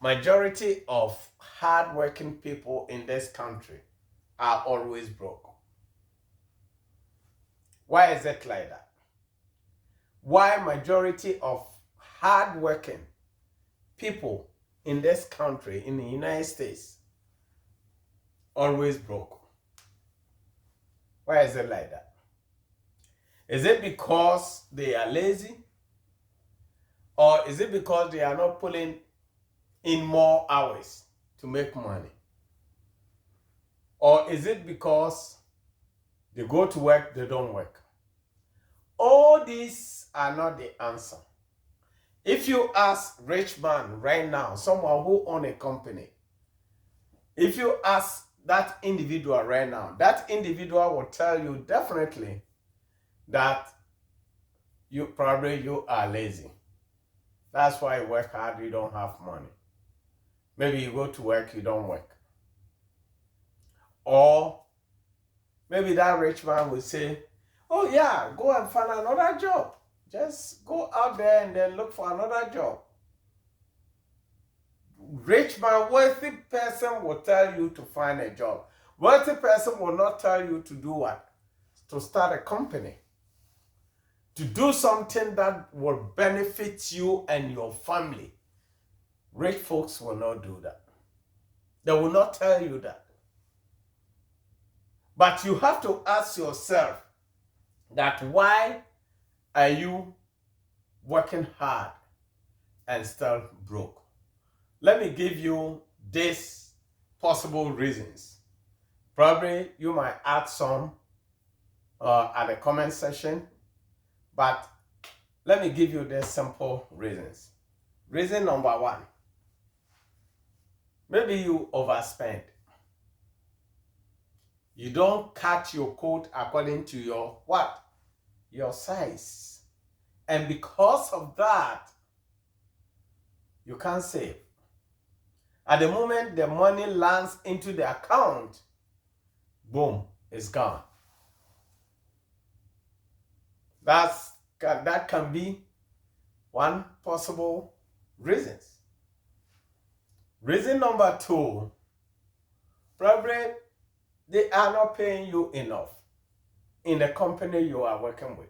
majority of hardworking people in this country are always broke. Why is it like that? Why majority of hardworking people in this country, in the United States, always broke? Why is it like that? Is it because they are lazy? Or is it because they are not pulling in more hours to make money? Or is it because they go to work, they don't work? All these are not the answer. If you ask rich man right now, someone who owns a company, if you ask that individual right now, that individual will tell you definitely that you are lazy. That's why you work hard, you don't have money. Maybe you go to work, you don't work. Or maybe that rich man will say, oh yeah, go and find another job. Just go out there and then look for another job. Rich man, wealthy person will tell you to find a job. Wealthy person will not tell you to do what? To start a company. To do something that will benefit you and your family. Rich folks will not do that. They will not tell you that. But you have to ask yourself that why are you working hard and still broke? Let me give you these possible reasons. Probably you might add some at the comment section, but let me give you the simple reasons. Reason number one, maybe you overspend. You don't cut your coat according to your what? Your size. And because of that, you can't save. At the moment the money lands into the account, boom, it's gone. That can be one possible reason. Reason number two, probably they are not paying you enough in the company you are working with.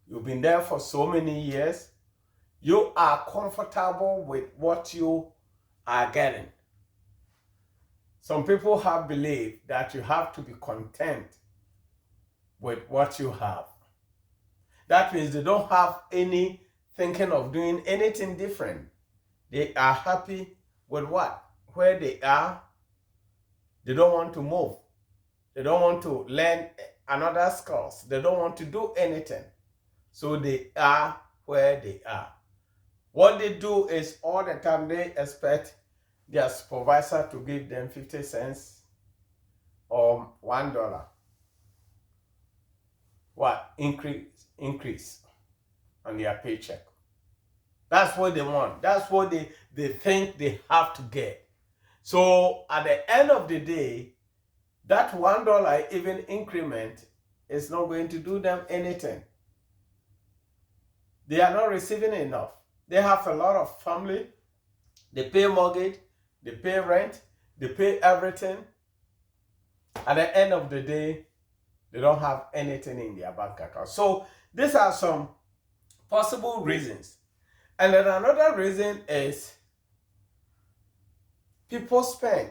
You've been there for so many years. You are comfortable with what you are getting. Some people have believed that you have to be content with what you have. That means they don't have any thinking of doing anything different. They are happy with what? Where they are. They don't want to move. They don't want to learn another skills. They don't want to do anything. So they are where they are. What they do is all the time they expect their supervisor to give them 50 cents or $1. What? Increase on their paycheck. That's what they want. That's what they think they have to get. So at the end of the day, that $1 even increment is not going to do them anything. They are not receiving enough. They have a lot of family. They pay mortgage, they pay rent, they pay everything. At the end of the day, they don't have anything in their bank account. So these are some possible reasons. And then another reason is people spend.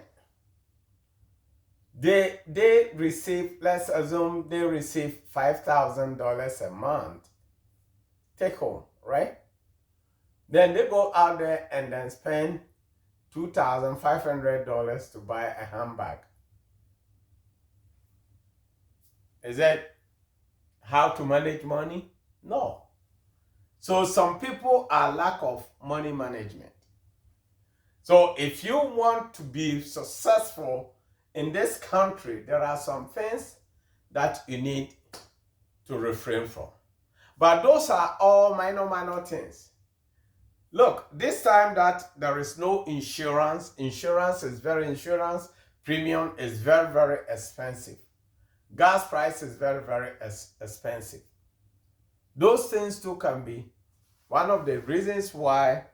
They receive, let's assume they receive $5,000 a month take home, right? Then they go out there and then spend $2,500 to buy a handbag. Is that how to manage money? No. So some people are lack of money management. So if you want to be successful in this country, there are some things that you need to refrain from. But those are all minor things. Look, this time that there is no insurance premium is very expensive. Gas price is very expensive. Those things too can be one of the reasons why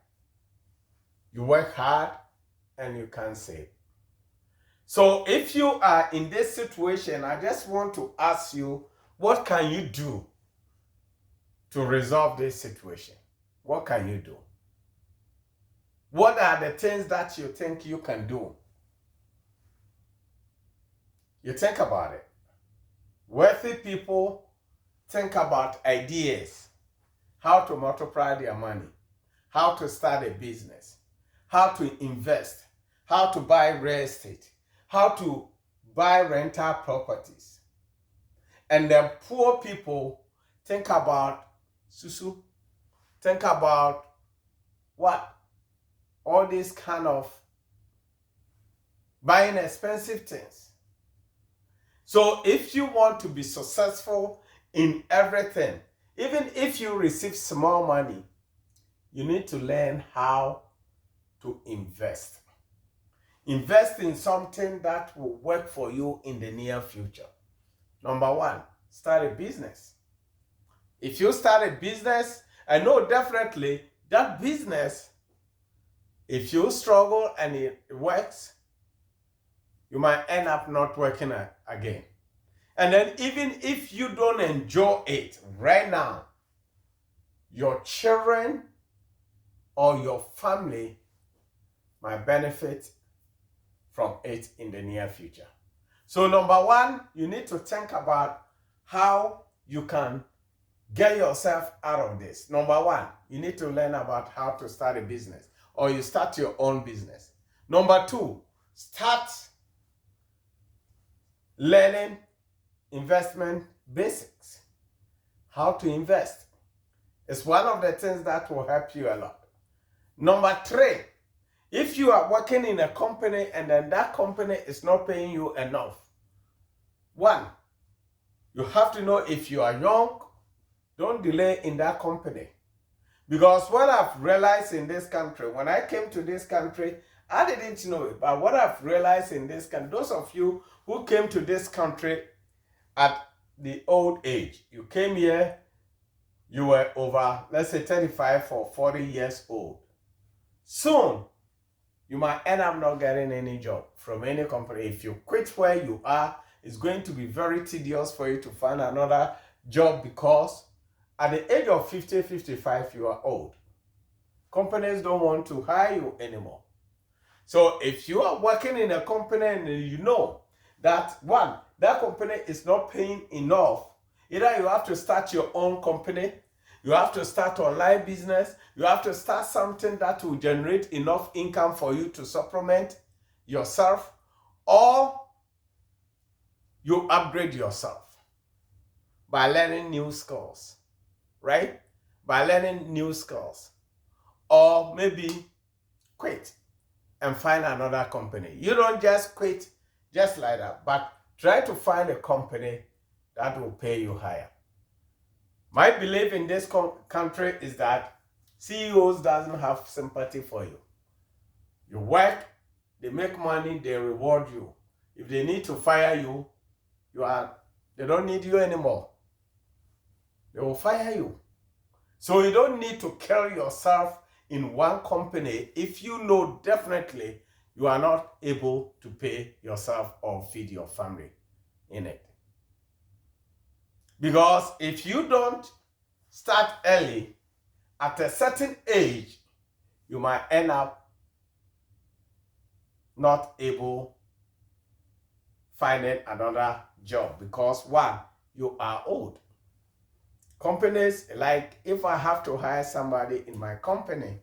You work hard and you can save. So if you are in this situation, I just want to ask you, what can you do to resolve this situation? What can you do? What are the things that you think you can do? You think about it. Wealthy people think about ideas, how to multiply their money, how to start a business, how to invest, how to buy real estate, how to buy rental properties. And the poor people think about susu, think about what? All these kind of buying expensive things. So if you want to be successful in everything, even if you receive small money, you need to learn how to invest. Invest in something that will work for you in the near future. Number one, start a business. If you start a business, I know definitely that business, if you struggle and it works, you might end up not working again. And then even if you don't enjoy it right now, your children or your family might benefit from it in the near future. So number one, you need to think about how you can get yourself out of this. Number one, you need to learn about how to start a business, or you start your own business. Number two, start learning investment basics. How to invest is one of the things that will help you a lot. Number three, if you are working in a company and then that company is not paying you enough, one, you have to know if you are young, don't delay in that company. Because what I've realized in this country, when I came to this country, I didn't know it, but what I've realized in this country, those of you who came to this country at the old age, you came here, you were over, let's say 35 or 40 years old. Soon, you might end up not getting any job from any company. If you quit where you are, it's going to be very tedious for you to find another job, because at the age of 50, 55, you are old. Companies don't want to hire you anymore. So if you are working in a company and you know that, one, that company is not paying enough, either you have to start your own company, you have to start online business, you have to start something that will generate enough income for you to supplement yourself, or you upgrade yourself by learning new skills, right? By learning new skills. Or maybe quit and find another company. You don't just quit just like that, but try to find a company that will pay you higher. My belief in this country is that CEOs doesn't have sympathy for you. You work, they make money, they reward you. If they need to fire you, they don't need you anymore. They will fire you. So you don't need to kill yourself in one company if you know definitely you are not able to pay yourself or feed your family in it. Because if you don't start early, at a certain age, you might end up not able finding another job, because one, you are old. Companies, like if I have to hire somebody in my company,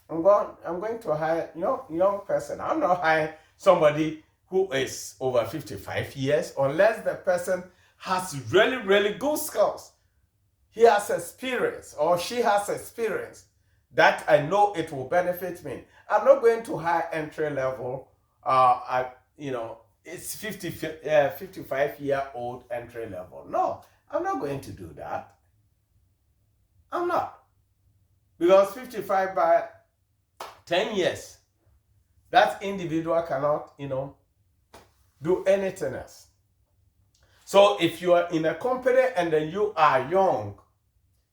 I'm going to hire young person. I'm not hiring somebody who is over 55 years unless the person has really, really good skills. He has experience or she has experience that I know it will benefit me. I'm not going to hire entry level, it's 55-year-old entry level. No, I'm not going to do that. I'm not. Because 55 by 10 years, that individual cannot, do anything else. So if you are in a company and then you are young,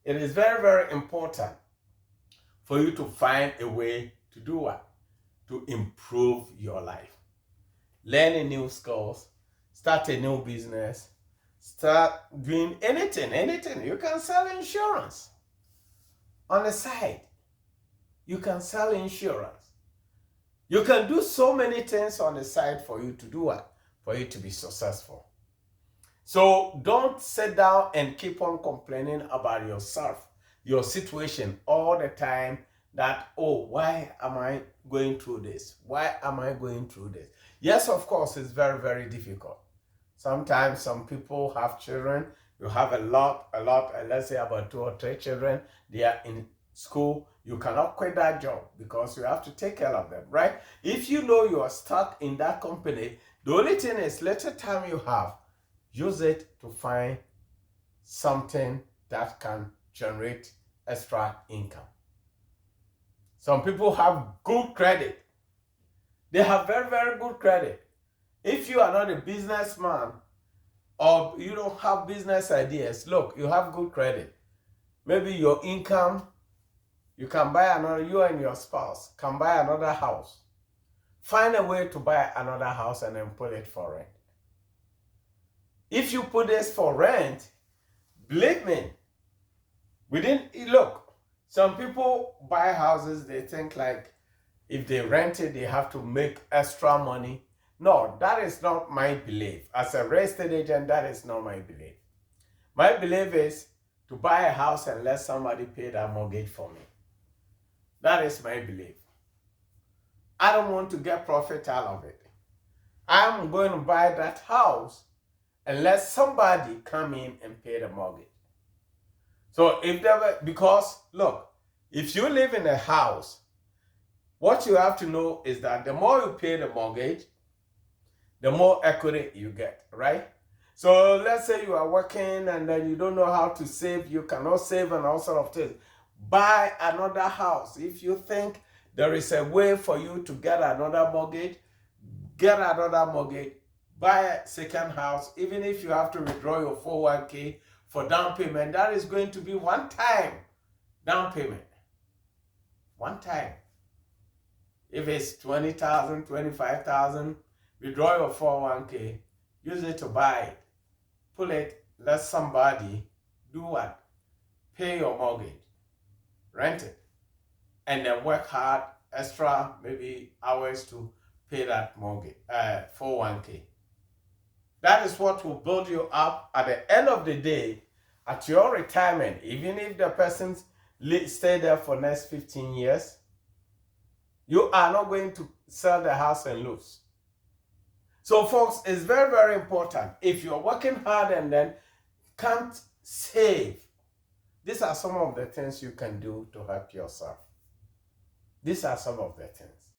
it is very, very important for you to find a way to do what? to improve your life. Learn a new skills, start a new business, start doing anything. You can sell insurance on the side. You can sell insurance. You can do so many things on the side for you to do what? For you to be successful. So don't sit down and keep on complaining about yourself, your situation all the time that, oh, why am I going through this? Why am I going through this? Yes, of course, it's very, very difficult. Sometimes some people have children. You have a lot, let's say about 2 or 3 children. They are in school. You cannot quit that job because you have to take care of them, right? If you know you are stuck in that company, the only thing is little time you have, use it to find something that can generate extra income. Some people have good credit. They have very, very good credit. If you are not a businessman or you don't have business ideas, look, you have good credit. Maybe your income, you can buy another, you and your spouse can buy another house. Find a way to buy another house and then put it for rent. If you put this for rent, believe me, look, some people buy houses, they think like if they rent it, they have to make extra money. No, that is not my belief. As a real estate agent, that is not my belief. My belief is to buy a house and let somebody pay that mortgage for me. That is my belief. I don't want to get profit out of it. I'm going to buy that house and let somebody come in and pay the mortgage. So because look, if you live in a house, what you have to know is that the more you pay the mortgage, the more equity you get, right? So let's say you are working and then you don't know how to save, you cannot save and all sort of things. Buy another house. If you think there is a way for you to get another mortgage, get another mortgage, buy a second house. Even if you have to withdraw your 401k for down payment, that is going to be one time down payment. One time. If it's 20,000, 25,000, withdraw your 401k, use it to buy it. Pull it, let somebody do what? Pay your mortgage, rent it, and then work hard, extra maybe hours to pay that mortgage, 401k. That is what will build you up at the end of the day, at your retirement, even if the person stay there for next 15 years, you are not going to sell the house and lose. So folks, it's very, very important. If you're working hard and then can't save, these are some of the things you can do to help yourself. These are some of the things.